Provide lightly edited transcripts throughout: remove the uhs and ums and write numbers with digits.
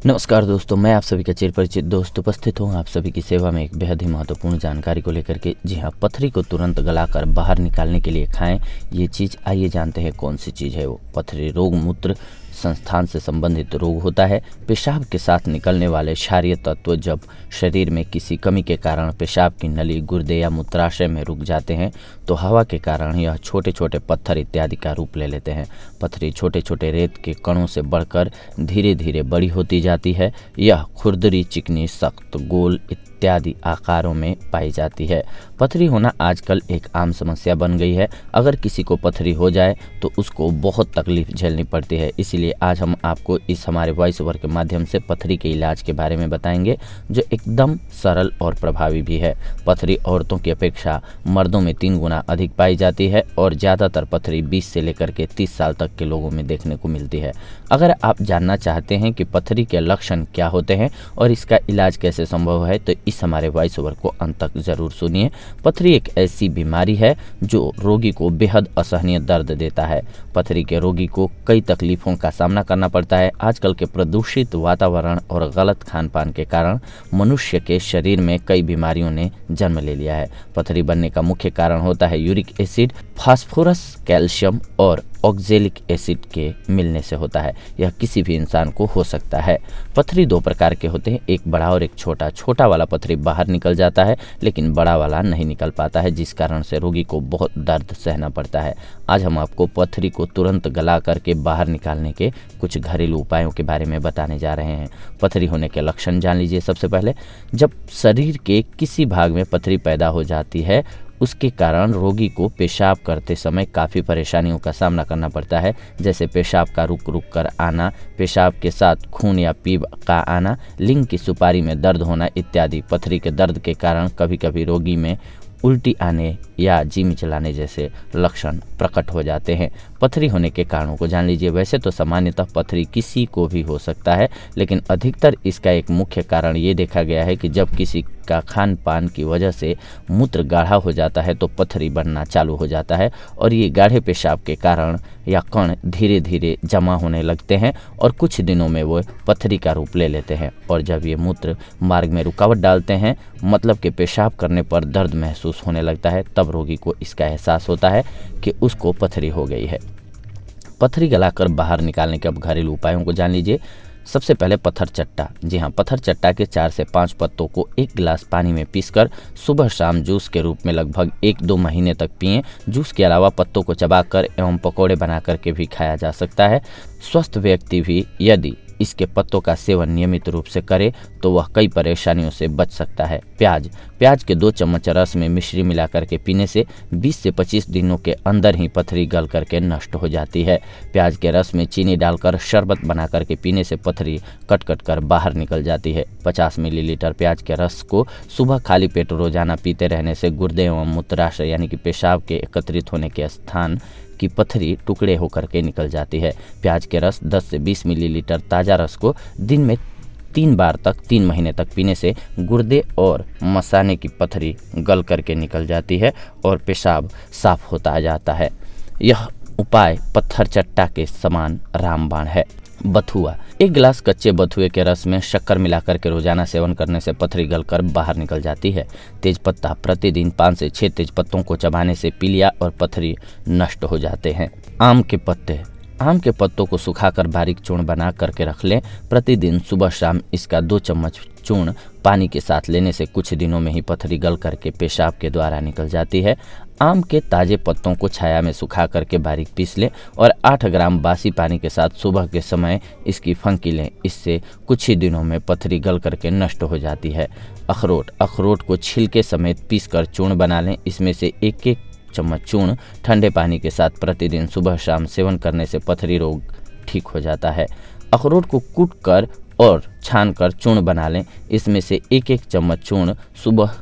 नमस्कार दोस्तों, मैं आप सभी का चिर परिचित दोस्त उपस्थित हूँ आप सभी की सेवा में एक बेहद ही महत्वपूर्ण जानकारी को लेकर के। जी हाँ, पथरी को तुरंत गलाकर बाहर निकालने के लिए खाएं ये चीज़। आइए जानते हैं कौन सी चीज़ है वो। पथरी रोग मूत्र संस्थान से संबंधित रोग होता है। पेशाब के साथ निकलने वाले क्षारीय तत्व जब शरीर में किसी कमी के कारण पेशाब की नली, गुर्दे या मूत्राशय में रुक जाते हैं तो हवा के कारण यह छोटे छोटे पत्थर इत्यादि का रूप ले लेते हैं। पथरी छोटे छोटे रेत के कणों से बढ़कर धीरे धीरे बड़ी होती जाती है। यह खुरदरी, चिकनी, सख्त, गोल इत्यादि आकारों में पाई जाती है। पथरी होना आजकल एक आम समस्या बन गई है। अगर किसी को पथरी हो जाए तो उसको बहुत तकलीफ झेलनी पड़ती है। इसीलिए आज हम आपको इस हमारे वॉइस ओवर के माध्यम से पथरी के इलाज के बारे में बताएंगे, जो एकदम सरल और प्रभावी भी है। पथरी औरतों की अपेक्षा मर्दों में 3 गुना अधिक पाई जाती है और ज़्यादातर पथरी 20 से लेकर के 30 साल तक के लोगों में देखने को मिलती है। अगर आप जानना चाहते हैं कि पथरी के लक्षण क्या होते हैं और इसका इलाज कैसे संभव है तो इस हमारे वॉइस ओवर को अंत तक जरूर सुनिए। पथरी एक ऐसी बीमारी है जो रोगी को बेहद असहनीय दर्द देता है। पथरी के रोगी को कई तकलीफों का सामना करना पड़ता है। आजकल के प्रदूषित वातावरण और गलत खान पान के कारण मनुष्य के शरीर में कई बीमारियों ने जन्म ले लिया है। पथरी बनने का मुख्य कारण होता है यूरिक एसिड, फास्फोरस, कैल्शियम और ऑक्जेलिक एसिड के मिलने से होता है। यह किसी भी इंसान को हो सकता है। पथरी 2 प्रकार के होते हैं, एक बड़ा और एक छोटा। छोटा वाला पथरी बाहर निकल जाता है लेकिन बड़ा वाला नहीं निकल पाता है, जिस कारण से रोगी को बहुत दर्द सहना पड़ता है। आज हम आपको पथरी को तुरंत गला करके बाहर निकालने के कुछ घरेलू उपायों के बारे में बताने जा रहे हैं। पथरी होने के लक्षण जान लीजिए। सबसे पहले, जब शरीर के किसी भाग में पथरी पैदा हो जाती है उसके कारण रोगी को पेशाब करते समय काफ़ी परेशानियों का सामना करना पड़ता है, जैसे पेशाब का रुक रुक कर आना, पेशाब के साथ खून या पीप का आना, लिंग की सुपारी में दर्द होना इत्यादि। पथरी के दर्द के कारण कभी कभी रोगी में उल्टी आने या जी मिचलाने जैसे लक्षण प्रकट हो जाते हैं। पथरी होने के कारणों को जान लीजिए। वैसे तो सामान्यतः पथरी किसी को भी हो सकता है, लेकिन अधिकतर इसका एक मुख्य कारण ये देखा गया है कि जब किसी का खान पान की वजह से मूत्र गाढ़ा हो जाता है तो पथरी बनना चालू हो जाता है और ये गाढ़े पेशाब के कारण या कण धीरे धीरे जमा होने लगते हैं और कुछ दिनों में वो पथरी का रूप ले लेते हैं। और जब ये मूत्र मार्ग में रुकावट डालते हैं, मतलब कि पेशाब करने पर दर्द महसूस होने लगता है, तब रोगी को इसका एहसास होता है कि उसको पथरी हो गई है। पथरी गलाकर बाहर निकालने के अब घरेलू उपायों को जान लीजिए। सबसे पहले पत्थर चट्टा। जी हाँ, पत्थर चट्टा के 4 से 5 पत्तों को 1 गिलास पानी में पीसकर सुबह शाम जूस के रूप में लगभग 1-2 महीने तक पिएं। जूस के अलावा पत्तों को चबाकर एवं पकौड़े बनाकर के भी खाया जा सकता है। स्वस्थ व्यक्ति भी यदि इसके पत्तों का सेवन नियमित रूप से करे तो वह कई परेशानियों से बच सकता है। प्याज के 2 चम्मच रस में मिश्री मिलाकर के पीने से 20 से 25 दिनों के अंदर ही पथरी गल करके नष्ट हो जाती है। प्याज के रस में चीनी डालकर शरबत बना करके पीने से पथरी कट कट कर बाहर निकल जाती है। 50 मिलीलीटर प्याज के रस को सुबह खाली पेट रोजाना पीते रहने से गुर्दे एवं मूत्राशय यानी कि पेशाब के एकत्रित होने के स्थान की पथरी टुकड़े होकर के निकल जाती है। प्याज के रस 10 से 20 मिलीलीटर ताज़ा रस को दिन में 3 बार तक 3 महीने तक पीने से गुर्दे और मसाने की पथरी गल करके निकल जाती है और पेशाब साफ होता जाता है। यह उपाय पत्थर चट्टा के समान रामबाण है। बथुआ। 1 गिलास कच्चे बथुए के रस में शक्कर मिलाकर के रोजाना सेवन करने से पथरी गलकर बाहर निकल जाती है। तेजपत्ता। प्रतिदिन 5 से 6 तेजपत्तों को चबाने से पीलिया और पथरी नष्ट हो जाते हैं। आम के पत्ते। आम के पत्तों को सुखाकर बारीक चूर्ण बना करके रख लें। प्रतिदिन सुबह शाम इसका 2 चम्मच चूर्ण पानी के साथ लेने से कुछ दिनों में ही पथरी गल करके पेशाब के द्वारा निकल जाती है। आम के ताजे पत्तों को छाया में सुखा करके बारीक पीस लें और 8 ग्राम बासी पानी के साथ सुबह के समय इसकी फंकी लें। इससे कुछ ही दिनों में पथरी गल करके नष्ट हो जाती है। अखरोट को छिलके समेत पीस कर चूर्ण बना लें। इसमें से 1-1 चम्मच चूर्ण ठंडे पानी के साथ प्रतिदिन सुबह शाम सेवन करने से पथरी रोग ठीक हो जाता है। अखरोट को कूट कर और छान कर चूर्ण बना लें। इसमें से 1-1 चम्मच चूर्ण सुबह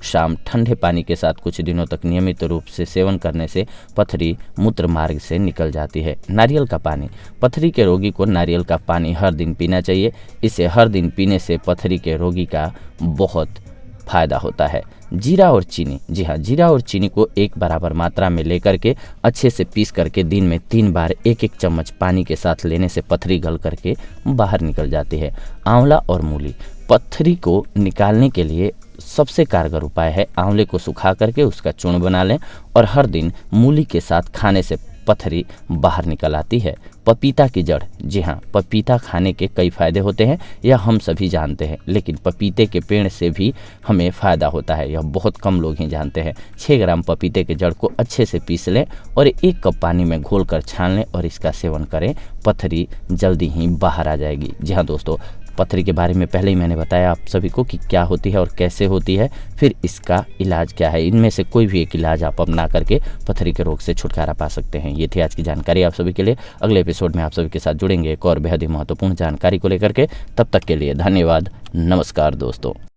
शाम ठंडे पानी के साथ कुछ दिनों तक नियमित रूप से सेवन करने से पथरी मूत्र मार्ग से निकल जाती है। नारियल का पानी। पथरी के रोगी को नारियल का पानी हर दिन पीना चाहिए। इसे हर दिन पीने से पथरी के रोगी का बहुत फायदा होता है। जीरा और चीनी, जी हाँ, जीरा और चीनी को एक बराबर मात्रा में लेकर के अच्छे से पीस करके दिन में 3 बार 1-1 चम्मच पानी के साथ लेने से पथरी गल करके बाहर निकल जाती है। आंवला और मूली, पथरी को निकालने के लिए सबसे कारगर उपाय है। आंवले को सुखा करके उसका चूर्ण बना लें और हर दिन मूली के साथ खाने से पथरी बाहर निकल आती है। पपीता की जड़, जी हाँ, पपीता खाने के कई फायदे होते हैं, यह हम सभी जानते हैं, लेकिन पपीते के पेड़ से भी हमें फ़ायदा होता है, यह बहुत कम लोग ही जानते हैं। 6 ग्राम पपीते के जड़ को अच्छे से पीस लें और 1 कप पानी में घोल कर छान लें और इसका सेवन करें, पथरी जल्दी ही बाहर आ जाएगी। जी हाँ दोस्तों, पथरी के बारे में पहले ही मैंने बताया आप सभी को कि क्या होती है और कैसे होती है, फिर इसका इलाज क्या है। इनमें से कोई भी एक इलाज आप अपना करके पथरी के रोग से छुटकारा पा सकते हैं। ये थी आज की जानकारी आप सभी के लिए। अगले एपिसोड में आप सभी के साथ जुड़ेंगे एक और बेहद ही महत्वपूर्ण जानकारी को लेकर के। तब तक के लिए धन्यवाद। नमस्कार दोस्तों।